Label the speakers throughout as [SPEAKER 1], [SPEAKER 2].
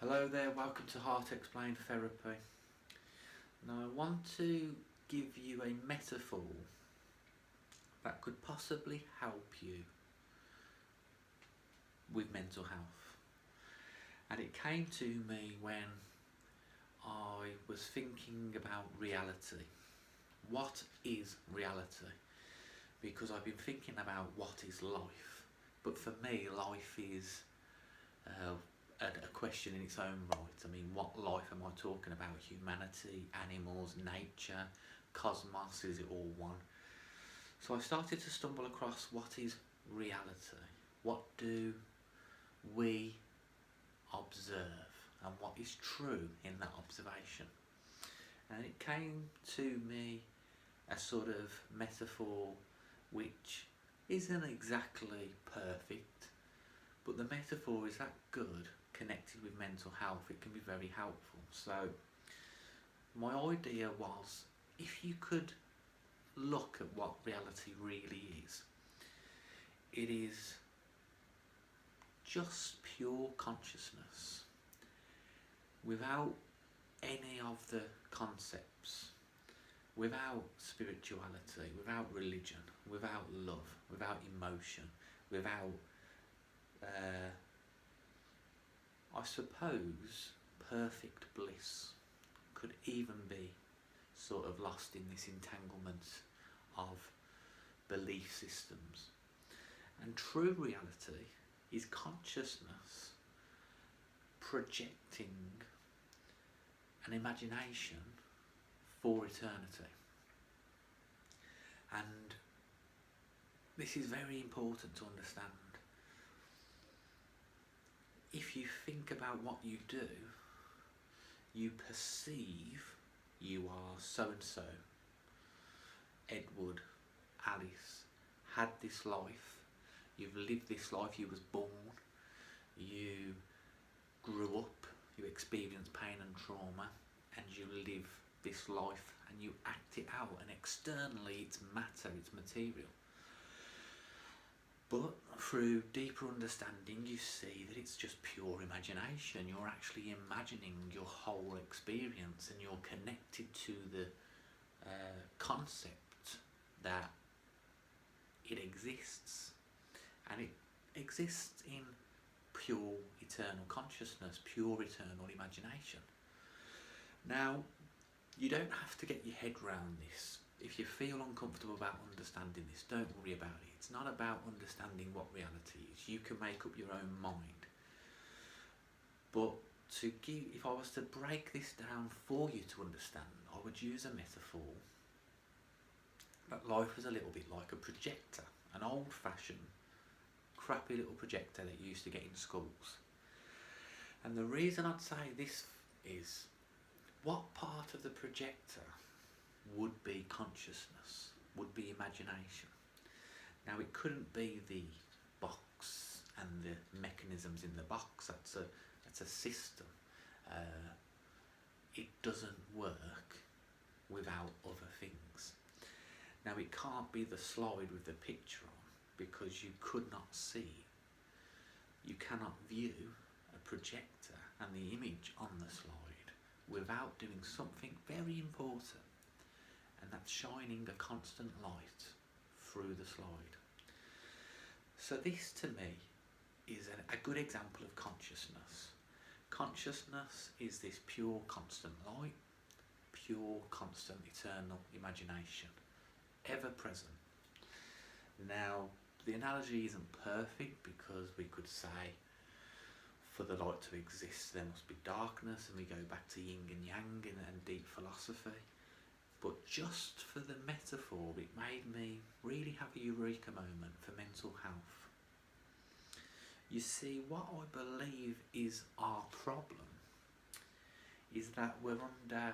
[SPEAKER 1] Hello there, welcome to Heart Explained Therapy. Now I want to give you a metaphor that could possibly help you with mental health. And it came to me when I was thinking about reality. What is reality? Because I've been thinking about what is life. But for me, life is a question in its own right. I mean, what life am I talking about? Humanity, animals, nature, cosmos, is it all one? So I started to stumble across what is reality? What do we observe? And what is true in that observation? And it came to me a sort of metaphor which isn't exactly perfect, but the metaphor is that good, connected with mental health, it can be very helpful. So my idea was, if you could look at what reality really is, it is just pure consciousness without any of the concepts, without spirituality, without religion, without love, without emotion, without I suppose perfect bliss could even be sort of lost in this entanglement of belief systems. And true reality is consciousness projecting an imagination for eternity. And this is very important to understand. If you think about what you do, you perceive you are so and so. Edward, Alice, had this life, you've lived this life, you was born, you grew up, you experienced pain and trauma, and you live this life and you act it out, and externally it's matter, it's material. But through deeper understanding, you see that it's just pure imagination. You're actually imagining your whole experience, and you're connected to the concept that it exists. And it exists in pure eternal consciousness, pure eternal imagination. Now, you don't have to get your head round this. If you feel uncomfortable about understanding this, don't worry about it. It's not about understanding what reality is. You can make up your own mind. But if I was to break this down for you to understand, I would use a metaphor that life was a little bit like a projector, an old-fashioned, crappy little projector that you used to get in schools. And the reason I'd say this is, what part of the projector would be consciousness, would be imagination? Now, it couldn't be the box and the mechanisms in the box. That's a system. It doesn't work without other things. Now, it can't be the slide with the picture on, because you could not see. You cannot view a projector and the image on the slide without doing something very important, and that's shining a constant light through the slide. So this, to me, is a good example of consciousness. Consciousness is this pure constant light, pure constant eternal imagination, ever present. Now, the analogy isn't perfect, because we could say for the light to exist there must be darkness, and we go back to yin and yang and deep philosophy. But just for the metaphor, it made me really have a eureka moment for mental health. You see, what I believe is our problem is that we're under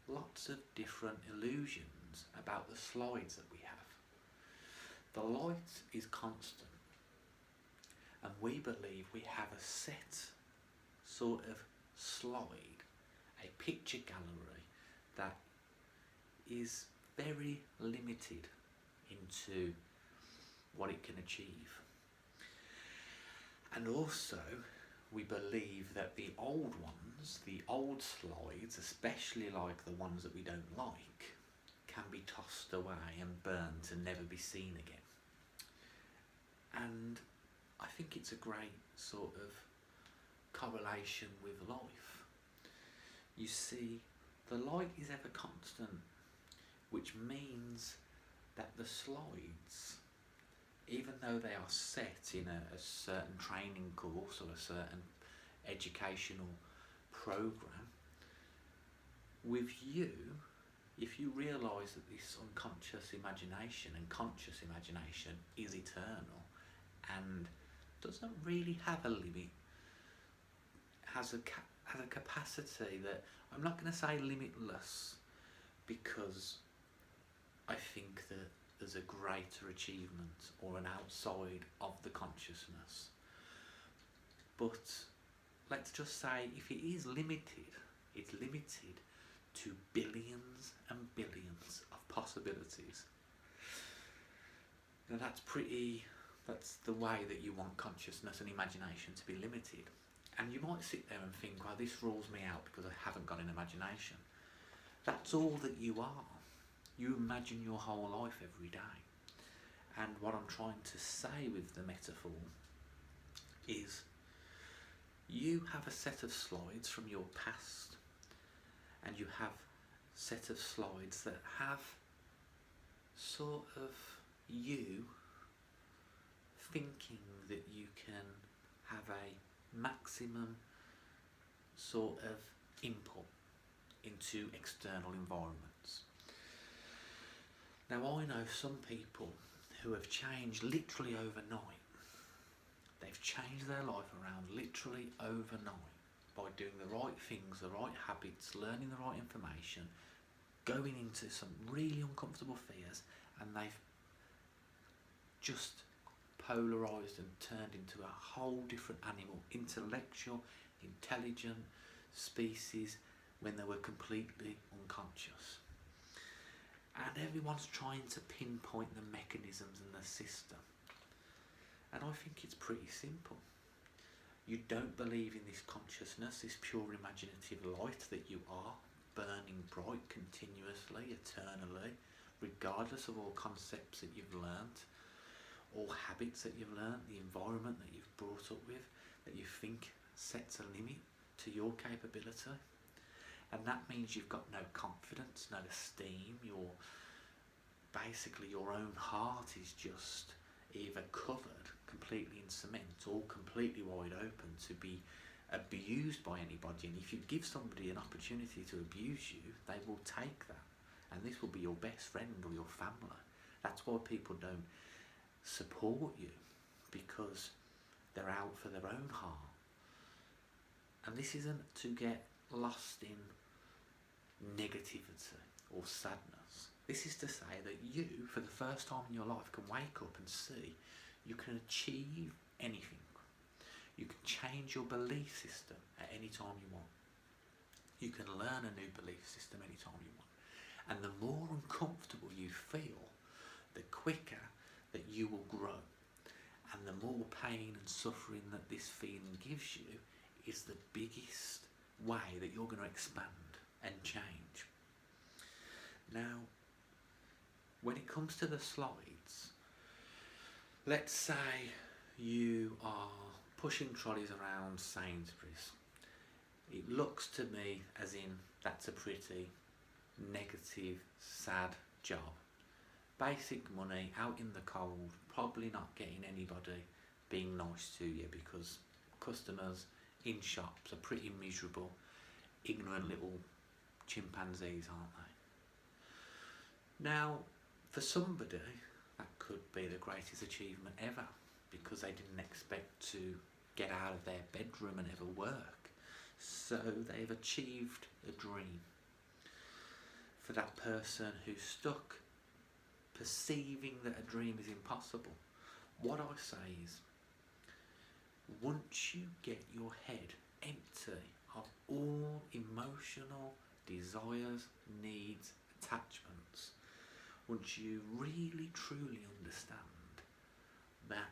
[SPEAKER 1] lots of different illusions about the slides that we have. The light is constant, and we believe we have a set sort of slide, a picture gallery that is very limited into what it can achieve. And also, we believe that the old ones, the old slides, especially like the ones that we don't like, can be tossed away and burned to never be seen again. And I think it's a great sort of correlation with life. You see, the light is ever constant, which means that the slides, even though they are set in a certain training course or a certain educational program, with you, if you realise that this unconscious imagination and conscious imagination is eternal and doesn't really have a limit, has a capacity that, I'm not going to say limitless, because I think that there's a greater achievement or an outside of the consciousness. But let's just say if it is limited, it's limited to billions and billions of possibilities. Now that's the way that you want consciousness and imagination to be limited. And you might sit there and think, well, this rules me out because I haven't got an imagination. That's all that you are. You imagine your whole life every day. And what I'm trying to say with the metaphor is, you have a set of slides from your past, and you have a set of slides that have sort of you thinking that you can have a maximum sort of input into external environments. Now I know some people who have changed literally overnight. They've changed their life around literally overnight by doing the right things, the right habits, learning the right information, going into some really uncomfortable fears, and they've just polarised and turned into a whole different animal, intellectual, intelligent species, when they were completely unconscious. And everyone's trying to pinpoint the mechanisms in the system. And I think it's pretty simple. You don't believe in this consciousness, this pure imaginative light that you are, burning bright continuously, eternally, regardless of all concepts that you've learnt, all habits that you've learnt, the environment that you've brought up with, that you think sets a limit to your capability. And that means you've got no confidence, no esteem. Basically your own heart is just either covered completely in cement or completely wide open to be abused by anybody. And if you give somebody an opportunity to abuse you, they will take that, and this will be your best friend or your family. That's why people don't support you, because they're out for their own harm. And this isn't to get lost in negativity or sadness. This is to say that you, for the first time in your life, can wake up and see you can achieve anything. You can change your belief system at any time you want. You can learn a new belief system any time you want. And the more uncomfortable you feel, the quicker that you will grow. And the more pain and suffering that this feeling gives you is the biggest way that you're going to expand and change. Now, when it comes to the slides, let's say you are pushing trolleys around Sainsbury's. It looks to me as in that's a pretty negative, sad job. Basic money, out in the cold, probably not getting anybody being nice to you, because customers in shops are pretty miserable, ignorant little chimpanzees, aren't they? Now, for somebody, that could be the greatest achievement ever, because they didn't expect to get out of their bedroom and ever work. So they've achieved a dream. For that person who's stuck perceiving that a dream is impossible, what I say is, once you get your head empty of all emotional desires, needs, attachments, once you really truly understand that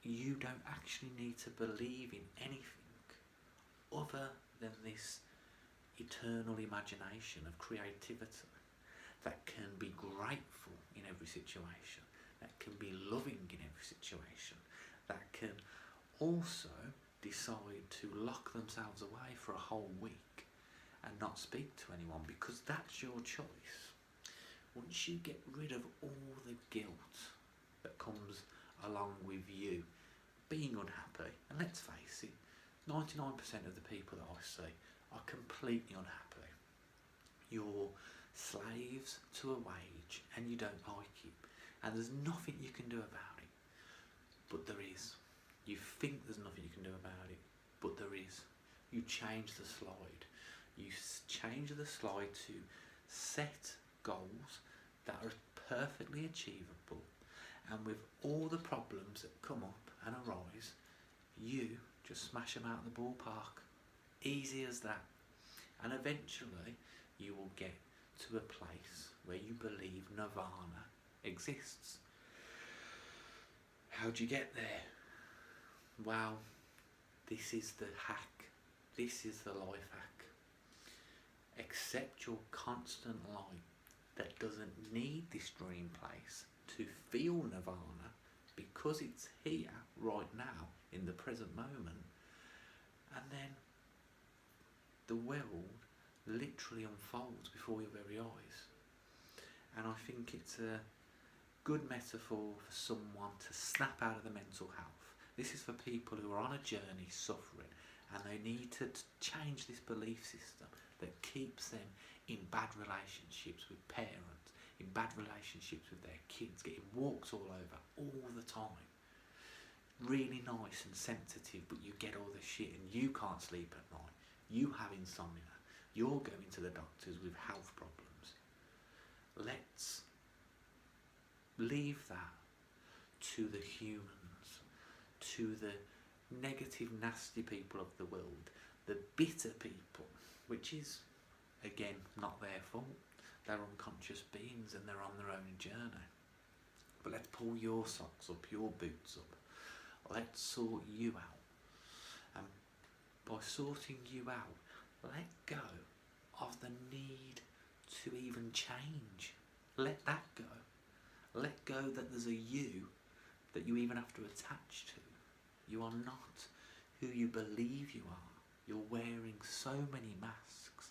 [SPEAKER 1] you don't actually need to believe in anything other than this eternal imagination of creativity that can be grateful in every situation, that can be loving in every situation, that can also decide to lock themselves away for a whole week and not speak to anyone, because that's your choice. Once you get rid of all the guilt that comes along with you being unhappy, and let's face it, 99% of the people that I see are completely unhappy. You're slaves to a wage and you don't like it, and there's nothing you can do about it, but there is. You think there's nothing you can do about it, but there is. You change the slide. You change the slide to set goals that are perfectly achievable, and with all the problems that come up and arise, you just smash them out of the ballpark. Easy as that. And eventually you will get to a place where you believe nirvana exists. How do you get there? Well, this is the hack. This is the life hack. Accept your constant light that doesn't need this dream place to feel nirvana, because it's here right now in the present moment, and then the world literally unfolds before your very eyes. And I think it's a good metaphor for someone to snap out of the mental health. This is for people who are on a journey suffering, and they need to change this belief system that keeps them in bad relationships with parents, in bad relationships with their kids, getting walked all over all the time. Really nice and sensitive, but you get all the shit and you can't sleep at night. You have insomnia. You're going to the doctors with health problems. Let's leave that to the humans, to the negative, nasty people of the world, the bitter people, which is, again, not their fault. They're unconscious beings and they're on their own journey. But let's pull your socks up, your boots up. Let's sort you out. And by sorting you out, let go of the need to even change. Let that go. Let go that there's a you that you even have to attach to. You are not who you believe you are. You're wearing so many masks.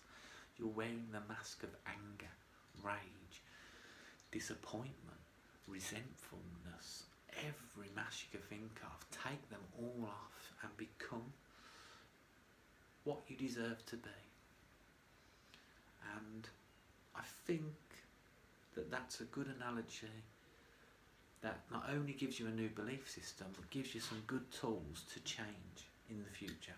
[SPEAKER 1] You're wearing the mask of anger, rage, disappointment, resentfulness, every mask you can think of. Take them all off and become what you deserve to be. And I think that that's a good analogy that not only gives you a new belief system, but gives you some good tools to change in the future.